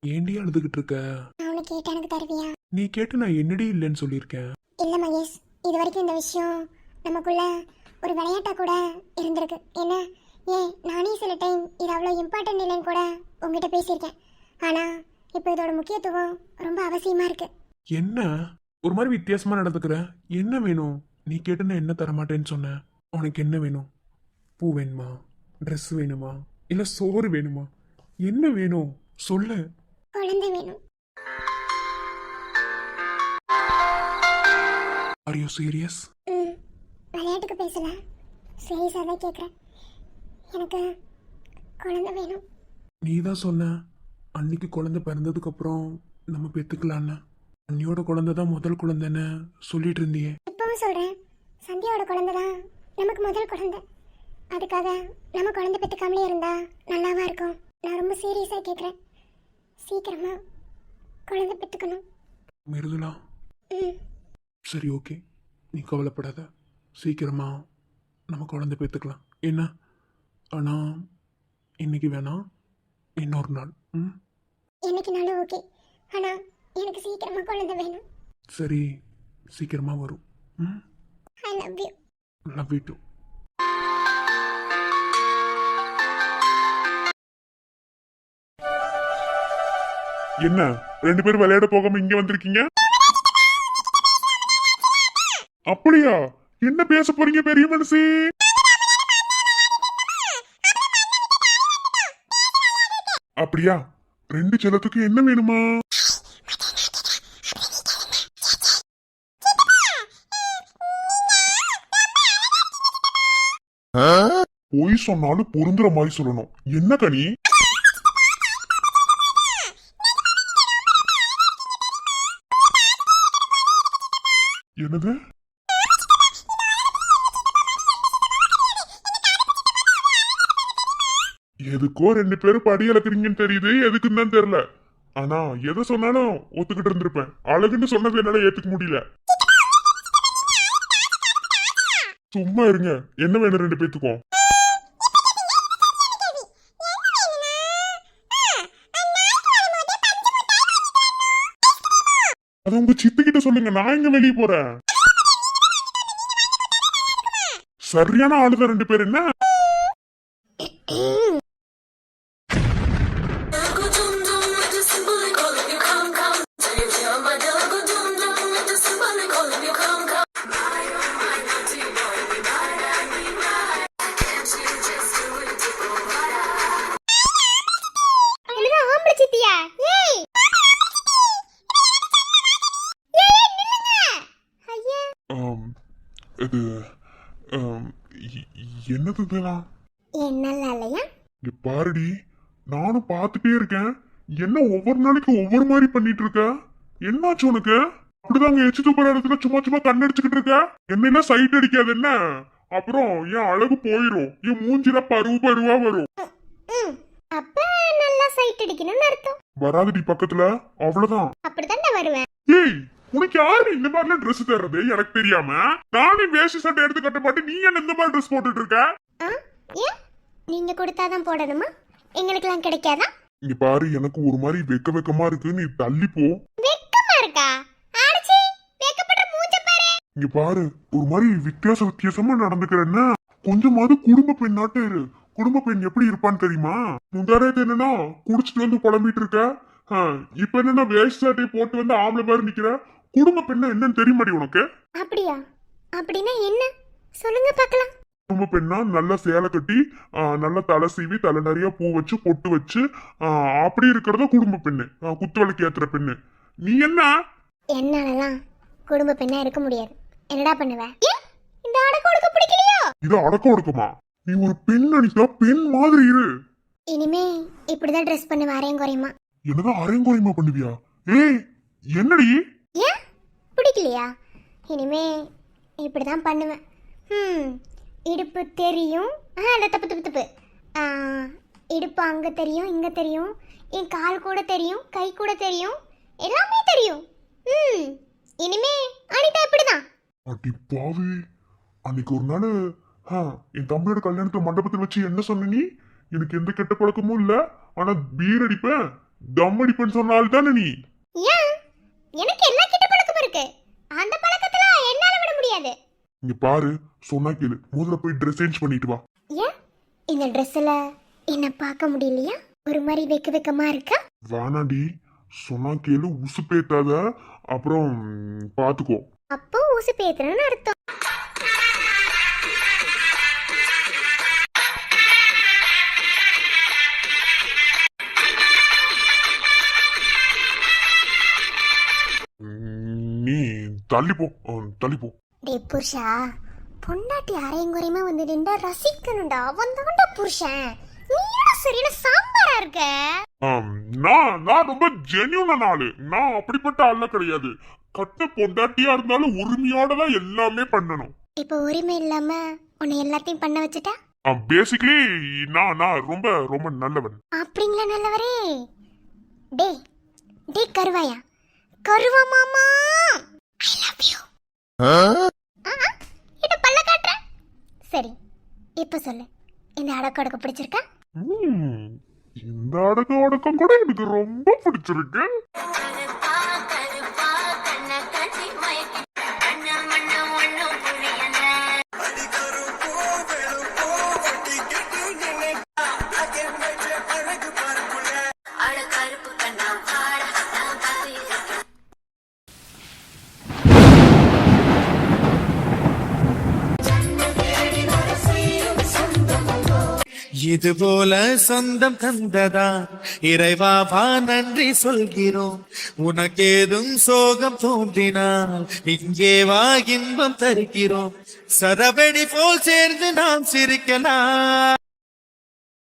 ஏண்டி அழுதுகிட்டு இருக்க? நான் உனக்கு கேட்டு எனக்கு தருவியா? நீ கேட்டு நான் என்னடி இல்லைன்னு சொல்லியிருக்கேன். இல்ல மகேஷ், இது வரைக்கும் இந்த விஷயம் நமக்குள்ள ஒரு விளையாட்டா கூட இருந்திருக்கு. என்ன ஏன் நானே சில டைம் இது அவ்வளோ இம்பார்ட்டன்ட் இல்லைன்னு கூட உங்ககிட்ட பேசியிருக்கேன். ஆனா இப்போ இதோட முக்கியத்துவம் ரொம்ப அவசியமா இருக்கு. என்ன ஒரு மாதிரி வித்தியாசமா நடந்துக்கிற? என்ன வேணும்? நீ கேட்டு நான் என்ன தரமாட்டேன்னு சொன்னேன். உனக்கு என்ன வேணும்? பூ வேணுமா? ட்ரெஸ் வேணுமா? இல்லை சோறு வேணுமா? என்ன வேணும் சொல்லு. குழந்தை வேணும். Are you serious? விளையாட்டுக்கு பேசல, சீரியஸாக தான் கேட்குறேன். எனக்கு குழந்தை வேணும். நீ தான் சொன்ன அன்னைக்கு குழந்தை பிறந்ததுக்கு அப்புறம் நம்ம பெற்றுக்கலான்னு. அன்னியோட குழந்தை தான் முதல் குழந்தைன்னு சொல்லிட்டு இருந்தியே. இப்பவும் சொல்றேன், சந்தியாவோட குழந்தை தான் நமக்கு முதல் குழந்தை. அதுக்காக நம்ம குழந்தை பெற்றுக்காமலே இருந்தா நல்லாவா இருக்கும்? நான் ரொம்ப சீரியஸாக கேட்குறேன். சீக்கிரமா குழந்தை பெற்றுக்கணும். மிருதுலா, ம் சரி ஓகே, நீ கவலைப்படாத. சீக்கிரமா நம்ம குழந்தை பெற்றுக்கலாம் என்ன? ஆனால் இன்னைக்கு வேணாம், இன்னொரு நாள். ம் என்னைக்குனாலும் ஓகே. ஆனா எனக்கு சீக்கிரமா குழந்தை வேணும். சரி, சீக்கிரமா வரும். Hmm I love you. Love you too. என்ன 2 பேரும் விளையாட போகாம இங்க வந்திருக்கீங்க? அப்படியா? என்ன பேச போறீங்க பெரிய மனுஷி? அப்படியா? 2 செல்லத்துக்கு என்ன வேணுமா? பொய் சொன்னாலும் பொருந்துற மாதிரி சொல்லணும். என்ன கனி? என்னது? எதுக்கோ 2 பேரும் படி இழக்கிறீங்கன்னு தெரியுது, எதுக்குன்னு தான் தெரியல. ஆனா எதை சொன்னாலும் ஒத்துக்கிட்டு இருந்திருப்பேன். அழகுன்னு சொன்னது என்னால ஏத்துக்க முடியல. சும்மா இருங்க, என்ன வேணும் ரெண்டு பேத்துக்கும்? அது உங்க சித்துக்கிட்ட சொல்லுங்க, நான் எங்க வெளியே போறேன். சரியான ஆளுதான் ரெண்டு பேர். என்ன என்னடா ஆம்பளை சித்தியா? ஏய் ஐயா இது என்னது இதெல்லாம்? என்னலாம் இல்லையா? இங்க பாருடி, நானும் பார்த்துட்டே இருக்கேன். என்ன ஒவ்வொரு நாளைக்கு ஒவ்வொரு மாதிரி பண்ணிட்டு இருக்க? என்னாச்சு உனக்கு? அப்படிதாங்க எச்சு துப்புற இடத்துல சும்மா சும்மா கண்ணடிச்சுக்கிட்டு இருக்க? என்ன சைட் அடிக்காது என்ன? அப்புறம் என் அழகு போயிரும், என் மூஞ்சில பருவா வரும். ம் அப்ப நல்லா சைட் அடிக்கணும்னு அர்த்தம். வராதுடி பக்கத்துல, அவ்வளவுதான். அப்படிதான் வருவேன். ஏய், உனக்கு யாரு இந்த மாதிரிலாம் ட்ரெஸ் தர்றது எனக்கு தெரியாம? நானே வேஷ்டி சட்டை எடுத்து கட்ட மாட்டேன், நீ என்ன இந்த மாதிரி ட்ரெஸ் போட்டுட்டு இருக்க? ஏன் நீங்க கொடுத்தாதான் போடணுமா? எங்களுக்கெல்லாம் கிடைக்காதா? இங்க பாரு, எனக்கு ஒரு மாதிரி வெக்கமா இருக்கு, நீ தள்ளி போ. வெக்கமா இருக்கா? ஆடிச்சி வெக்கப்படுற மூஞ்ச பாரு. இங்க பாரு, ஒரு மாதிரி வித்தியாசமா நடந்துக்கிறேன்னா கொஞ்சமாவது குடும்ப பெண்ணாட்டம் இரு. குடும்ப பெண் எப்படி இருப்பான்னு தெரியுமா? முந்தாரத்து என்னன்னா குடிச்சிட்டு வந்து புலம்பிட்டு இருக்க, இப்ப என்னன்னா வேஷ்டி சட்டையை போட்டு வந்து ஆம்பளை மாதிரி நிக்கிற. குடும்ப பெண்ணா என்னன்னு தெரியுமாடி உனக்கு? அப்படியா? அப்படின்னா என்ன சொல்லுங்க பார்க்கலாம். குடும்ப பெண்ணா நல்ல சேலை கட்டி, நல்ல தலை சீவி, தலை நிறைய பூ வச்சு பொட்டு வச்சு, அப்படி இருக்கிறத குடும்ப பெண்ணு. குத்து விளக்கு ஏத்துற பெண்ணு. நீ என்ன? என்னாலலாம் குடும்ப பெண்ணா இருக்க முடியாது. என்னடா பண்ணுவ? இந்த அடக்க ஒடுக்க பிடிக்கலையோ? இது அடக்க ஒடுக்கமா? நீ ஒரு பெண் அனிதா, பெண் மாதிரி இரு. இனிமே இப்படிதான் ட்ரெஸ் பண்ண வரேன் குறையுமா? என்னதான் அரைங்குறையுமா பண்ணுவியா? ஏய், என்னடி? ஏன் பிடிக்கலையா? இனிமே இப்படிதான் பண்ணுவேன். இடுப்பு தெரியும். அந்த தப்பு தப்பு தப்பு. இடுப்பு அங்கே தெரியும், இங்கே தெரியும், என் கால் கூட தெரியும், கை கூட தெரியும், எல்லாமே தெரியும். இனிமே அனிதா இப்படிதான். அடி பாவி, அன்னைக்கு ஒரு நாள் என் தம்பியோட கல்யாணத்தை மண்டபத்தில் வச்சு என்ன சொன்ன நீ? எனக்கு எந்த கெட்ட பழக்கமும் இல்ல, ஆனா பீர் அடிப்பேன், தம் அடிப்பேன்னு சொன்ன ஆள் தானே நீ? ஏன்? எனக்கு எல்லா கிட்ட பழக்கமும் இருக்கு. அந்த பழக்கத்துல என்னால விட முடியாது. இங்க பாரு, சொன்னா கேளு, முதல்ல போய் ட்ரெஸ் சேஞ்ச் பண்ணிட்டு வா. ஏன் இந்த ட்ரெஸ்ல என்ன பார்க்க முடியலையா? ஒரு மாதிரி வெக்கமா இருக்கா? வானாடி, சொன்னா கேளு, உசு பேத்தாத, அப்புறம் பாத்துக்கோ. அப்போ ஊசி பேத்துறேன்னு அர்த்தம். நீ தள்ளிப்போ, தள்ளிப்போ. டே புருஷா, பொண்டாட்டி அரைங்குறையுமா வந்து நின்றா ரசிக்கணும்டா. அவன் தான்டா புருஷன். நீ என்ன சரியான சாம்பாரா இருக்க? நான் ரொம்ப ஜென்யூனான ஆளு. நான் அப்படிப்பட்ட ஆள கிடையாது. கட்ட பொண்டாட்டியா இருந்தாலும் உரிமையோட தான் எல்லாமே பண்ணணும். இப்ப உரிமை இல்லாம உன்னை எல்லாத்தையும் பண்ண வச்சுட்டா? பேசிக்கலி நான் ரொம்ப ரொம்ப நல்லவன். அப்படிங்களா நல்லவரே? டே டே கருவாயா, கருவா மாமா, ஐ லவ் யூ. இது பல்ல காட்டுற. சரி, இப்ப சொல்லு, இந்த அடக்க பிடிச்சிருக்கா? இந்த அடக்கம் கூட எனக்கு ரொம்ப பிடிச்சிருக்கு. இது போல சொந்தம் தந்ததா இறைவாவா நன்றி சொல்கிறோம். உனக்கேதும் சோகம் தோன்றினால் இங்கே வா இன்பம் தருகிறோம். சரவெடி போல் சேர்ந்து நாம் சிரிக்கலாம்.